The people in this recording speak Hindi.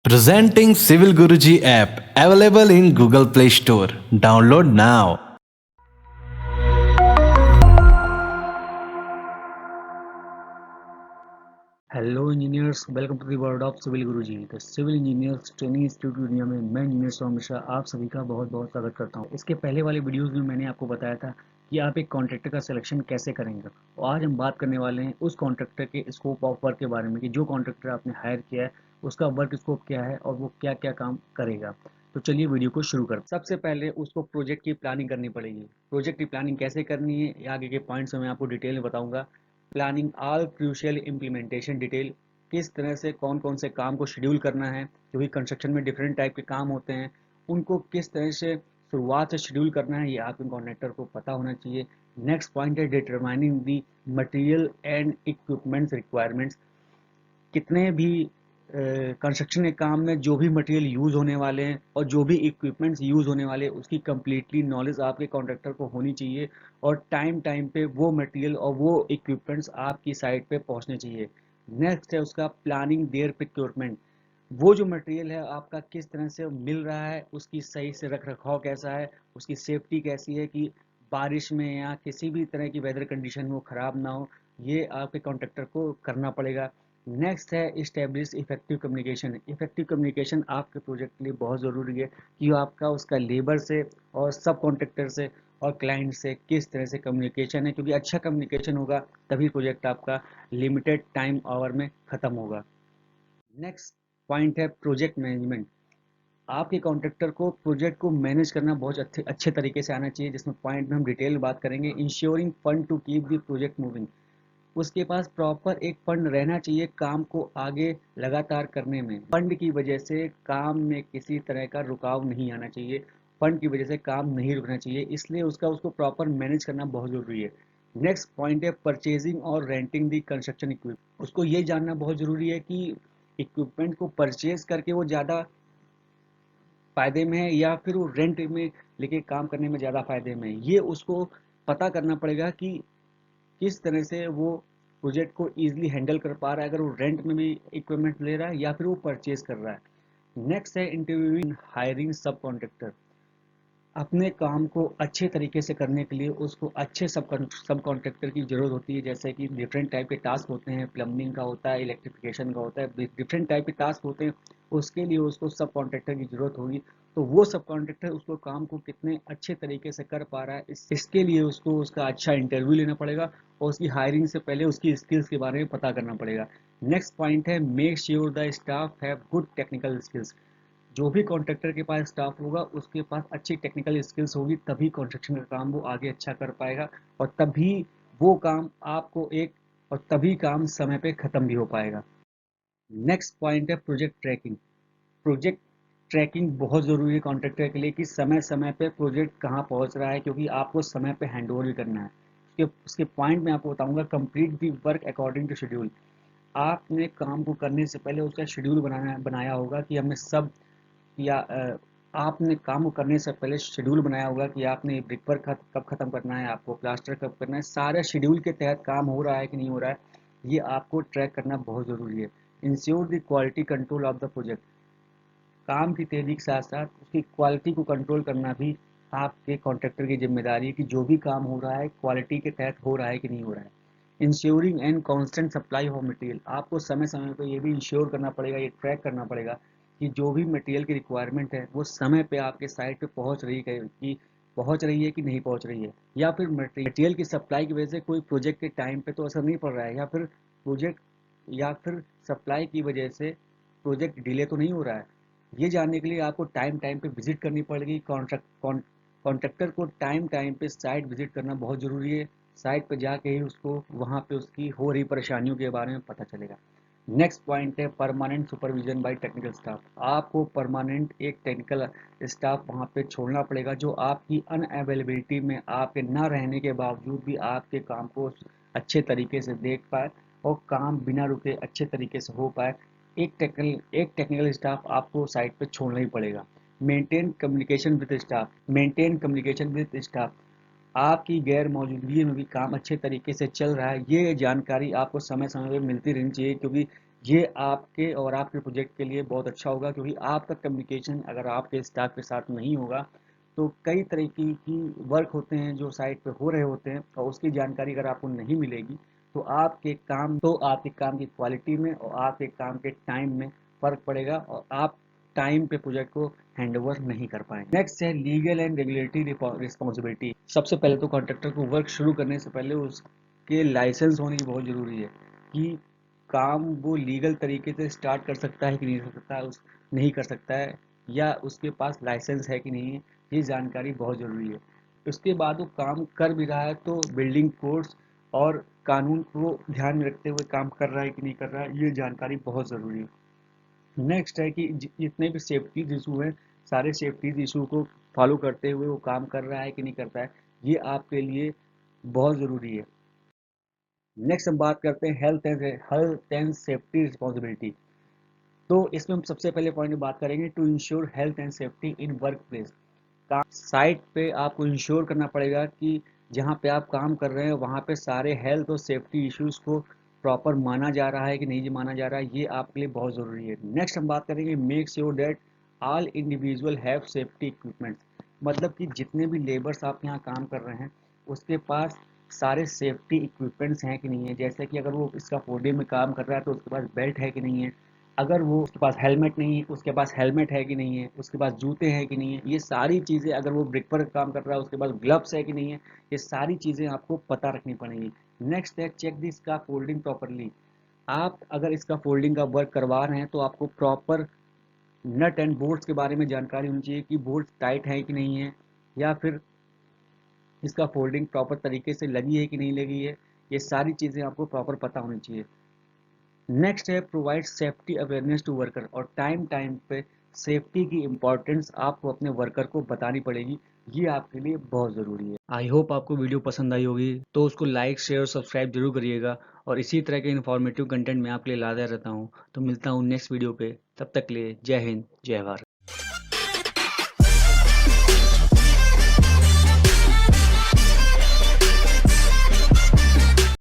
Presenting Civil Guruji app available in Google Play Store. Download now. Hello engineers, welcome to the world of civil Guruji. The civil engineers training institute दुनिया में मैं इंजीनियर सोम मिश्रा आप सभी का बहुत बहुत स्वागत करता हूं। इसके पहले वाले वीडियोस में मैंने आपको बताया था कि आप एक कॉन्ट्रैक्टर का सिलेक्शन कैसे करेंगे, और आज हम बात करने वाले हैं उस कॉन्ट्रैक्टर के स्कोप ऑफ वर्क के बारे में कि जो कॉन्ट्रैक्टर आपने हायर किया है उसका वर्क स्कोप क्या है और वो क्या क्या काम करेगा। तो चलिए वीडियो को शुरू करते हैं। सबसे पहले उसको प्रोजेक्ट की प्लानिंग करनी पड़ेगी। प्रोजेक्ट की प्लानिंग कैसे करनी है ये आगे के पॉइंट्स में मैं आपको डिटेल में बताऊंगा। Planning all crucial implementation detail, किस तरह से कौन कौन से काम को शेड्यूल करना है, क्योंकि कंस्ट्रक्शन में डिफरेंट टाइप के काम होते हैं, उनको किस तरह से शुरुआत से शेड्यूल करना है ये आपके कॉन्ट्रैक्टर को पता होना चाहिए। नेक्स्ट पॉइंट है determining the material and equipments requirements. कितने भी कंस्ट्रक्शन के काम में जो भी मटेरियल यूज़ होने वाले हैं और जो भी इक्विपमेंट्स यूज़ होने वाले हैं उसकी कम्प्लीटली नॉलेज आपके कॉन्ट्रैक्टर को होनी चाहिए, और टाइम टाइम पे वो मटेरियल और वो इक्विपमेंट्स आपकी साइट पे पहुंचने चाहिए। नेक्स्ट है उसका प्लानिंग देयर प्रोक्योरमेंट। वो जो मटेरियल है आपका किस तरह से मिल रहा है, उसकी सही से रख रखाव कैसा है, उसकी सेफ्टी कैसी है कि बारिश में या किसी भी तरह की वेदर कंडीशन में वो ख़राब ना हो, ये आपके कॉन्ट्रैक्टर को करना पड़ेगा। नेक्स्ट है establish effective communication. Effective communication आपके प्रोजेक्ट के लिए बहुत ज़रूरी है कि आपका उसका लेबर से और सब कॉन्ट्रैक्टर से और क्लाइंट से किस तरह से कम्युनिकेशन है, क्योंकि अच्छा कम्युनिकेशन होगा तभी प्रोजेक्ट आपका लिमिटेड टाइम आवर में ख़त्म होगा। नेक्स्ट पॉइंट है प्रोजेक्ट मैनेजमेंट। आपके कॉन्ट्रैक्टर को प्रोजेक्ट को मैनेज करना बहुत अच्छे अच्छे तरीके से आना चाहिए, जिसमें पॉइंट में हम डिटेल बात करेंगे। Ensuring fund to keep the project moving. उसके पास प्रॉपर एक फंड रहना चाहिए काम को आगे लगातार करने में। फंड की वजह से काम में किसी तरह का रुकाव नहीं आना चाहिए, फंड की वजह से काम नहीं रुकना चाहिए, इसलिए उसको प्रॉपर मैनेज करना बहुत ज़रूरी है। नेक्स्ट पॉइंट है परचेजिंग और रेंटिंग दी कंस्ट्रक्शन इक्विपमेंट। उसको ये जानना बहुत ज़रूरी है कि इक्विपमेंट को परचेज करके वो ज़्यादा फ़ायदे में है या फिर वो रेंट में लेके काम करने में ज़्यादा फ़ायदे में है। ये उसको पता करना पड़ेगा कि किस तरह से वो प्रोजेक्ट को ईजिली हैंडल कर पा रहा है, अगर वो रेंट में भी इक्विपमेंट ले रहा है या फिर वो परचेज कर रहा है। नेक्स्ट है इंटरव्यूइंग हायरिंग सब कॉन्ट्रैक्टर। अपने काम को अच्छे तरीके से करने के लिए उसको अच्छे सब कॉन्ट्रैक्टर की ज़रूरत होती है, जैसे कि डिफरेंट टाइप के टास्क होते हैं, प्लम्बिंग का होता है, इलेक्ट्रिफिकेशन का होता है, डिफरेंट टाइप के टास्क होते हैं। उसके लिए उसको सब कॉन्ट्रैक्टर की ज़रूरत होगी। तो वो सब कॉन्ट्रैक्टर उसको काम को कितने अच्छे तरीके से कर पा रहा है, इसके लिए उसको उसका अच्छा इंटरव्यू लेना पड़ेगा और उसकी हायरिंग से पहले उसकी स्किल्स के बारे में पता करना पड़ेगा। नेक्स्ट पॉइंट है make sure the staff have good technical skills. जो भी कॉन्ट्रैक्टर के पास स्टाफ होगा उसके पास अच्छी टेक्निकल स्किल्स होगी, तभी कंस्ट्रक्शन का काम वो आगे अच्छा कर पाएगा, और तभी वो काम आपको एक और तभी काम समय पे ख़त्म भी हो पाएगा। नेक्स्ट पॉइंट है प्रोजेक्ट ट्रैकिंग। प्रोजेक्ट ट्रैकिंग बहुत ज़रूरी है कॉन्ट्रैक्टर के लिए कि समय समय पे प्रोजेक्ट कहाँ पहुँच रहा है, क्योंकि आपको समय पे हैंड ओवर भी करना है। उसके पॉइंट मैं आपको बताऊंगा। Complete the work according to schedule. आपने काम को करने से पहले उसका शेड्यूल बनाया होगा कि हमें सब या आपने काम को करने से पहले शेड्यूल बनाया होगा कि आपने ब्रिक वर्क कब ख़त्म करना है, आपको प्लास्टर कब करना है, सारे शेड्यूल के तहत काम हो रहा है कि नहीं हो रहा है, ये आपको ट्रैक करना बहुत ज़रूरी है। Ensure the quality control of the project. काम की तेज़ी के साथ साथ उसकी क्वालिटी को कंट्रोल करना भी आपके कॉन्ट्रैक्टर की जिम्मेदारी है कि जो भी काम हो रहा है क्वालिटी के तहत हो रहा है कि नहीं हो रहा है। Ensuring and constant supply of material. आपको समय समय पर ये भी इंश्योर करना पड़ेगा, ये ट्रैक करना पड़ेगा कि जो भी मटेरियल की रिक्वायरमेंट है वो समय पे आपके साइट पे पहुंच रही है कि नहीं पहुंच रही है, या फिर मटेरियल की सप्लाई की वजह से कोई प्रोजेक्ट के टाइम पे तो असर नहीं पड़ रहा है, प्रोजेक्ट या फिर सप्लाई की वजह से प्रोजेक्ट डिले तो नहीं हो रहा है। ये जानने के लिए आपको टाइम टाइम पे विजिट करनी पड़ेगी। कॉन्ट्रैक्टर को टाइम टाइम पे साइट विजिट करना बहुत ज़रूरी है। साइट पे जाके ही उसको वहाँ पे उसकी हो रही परेशानियों के बारे में पता चलेगा। नेक्स्ट पॉइंट है permanent supervision by technical staff. आपको परमानेंट एक टेक्निकल स्टाफ वहाँ पे छोड़ना पड़ेगा जो आपकी अनअवेलेबिलिटी में आपके ना रहने के बावजूद भी आपके काम को अच्छे तरीके से देख पाए और काम बिना रुके अच्छे तरीके से हो पाए। एक टेक्निकल स्टाफ आपको साइट पे छोड़ना ही पड़ेगा। Maintain communication with staff. आपकी गैर मौजूदगी में भी काम अच्छे तरीके से चल रहा है, ये जानकारी आपको समय समय पे मिलती रहनी चाहिए, क्योंकि ये आपके और आपके प्रोजेक्ट के लिए बहुत अच्छा होगा, क्योंकि आपका कम्युनिकेशन अगर आपके स्टाफ के साथ नहीं होगा तो कई तरीके की वर्क होते हैं जो साइट पे हो रहे होते हैं, और उसकी जानकारी अगर आपको नहीं मिलेगी तो आपके काम की क्वालिटी में और आपके काम के टाइम में फ़र्क पड़ेगा, और आप टाइम पे प्रोजेक्ट को हैंडओवर नहीं कर पाएंगे। नेक्स्ट है लीगल एंड रेगुलेटरी रिस्पॉन्सिबिलिटी। सबसे पहले तो कॉन्ट्रैक्टर को वर्क शुरू करने से पहले उसके लाइसेंस होने की बहुत ज़रूरी है कि काम वो लीगल तरीके से स्टार्ट कर सकता है कि नहीं कर सकता है, नहीं कर सकता है, या उसके पास लाइसेंस है कि नहीं है। ये जानकारी बहुत ज़रूरी है। उसके बाद वो काम कर भी रहा है तो बिल्डिंग कोड्स और कानून को ध्यान में रखते हुए काम कर रहा है कि नहीं कर रहा है, ये जानकारी बहुत ज़रूरी है। नेक्स्ट है कि जितने भी सेफ्टीज इशू हैं, सारे सेफ्टीज इशू को फॉलो करते हुए वो काम कर रहा है कि नहीं करता है, ये आपके लिए बहुत ज़रूरी है। नेक्स्ट हम बात करते हैं हेल्थ एंड सेफ्टी रिस्पॉन्सिबिलिटी। तो इसमें हम सबसे पहले पॉइंट में बात करेंगे to ensure health and safety in workplace. काम साइट पे आपको इंश्योर करना पड़ेगा कि जहाँ पे आप काम कर रहे हैं वहाँ पे सारे हेल्थ और सेफ्टी इश्यूज को प्रॉपर माना जा रहा है कि नहीं माना जा रहा है, ये आपके लिए बहुत ज़रूरी है। नेक्स्ट हम बात करेंगे make sure that all individual have safety equipments. मतलब कि जितने भी लेबर्स आप यहाँ काम कर रहे हैं उसके पास सारे सेफ्टी इक्विपमेंट्स हैं कि नहीं है। जैसे कि अगर वो इसका फोल्डिंग में काम कर रहा है तो उसके पास बेल्ट है कि नहीं है, अगर वो उसके पास हेलमेट नहीं है उसके पास हेलमेट है कि नहीं है, उसके पास जूते हैं कि नहीं है, ये सारी चीज़ें, अगर वो ब्रिक पर काम कर रहा है उसके पास ग्लव्स है कि नहीं है, ये सारी चीज़ें आपको पता रखनी पड़ेंगी। नेक्स्ट है चेक दिस का फोल्डिंग प्रॉपरली। आप अगर इसका फोल्डिंग का वर्क करवा रहे हैं तो आपको प्रॉपर नट एंड बोल्ट्स के बारे में जानकारी होनी चाहिए कि बोल्ट टाइट है कि नहीं है, या फिर इसका फोल्डिंग प्रॉपर तरीके से लगी है कि नहीं लगी है, ये सारी चीज़ें आपको प्रॉपर पता होनी चाहिए। नेक्स्ट है provide safety awareness to worker, और टाइम टाइम पे सेफ्टी की इम्पोर्टेंस आपको अपने वर्कर को बतानी पड़ेगी, ये आपके लिए बहुत ज़रूरी है। आई होप आपको वीडियो पसंद आई होगी, तो उसको लाइक शेयर और सब्सक्राइब जरूर करिएगा, और इसी तरह के इन्फॉर्मेटिव कंटेंट मैं आपके लिए लाता रहता हूँ। तो मिलता हूँ नेक्स्ट वीडियो पे, तब तक के लिए जय हिंद जय भारत।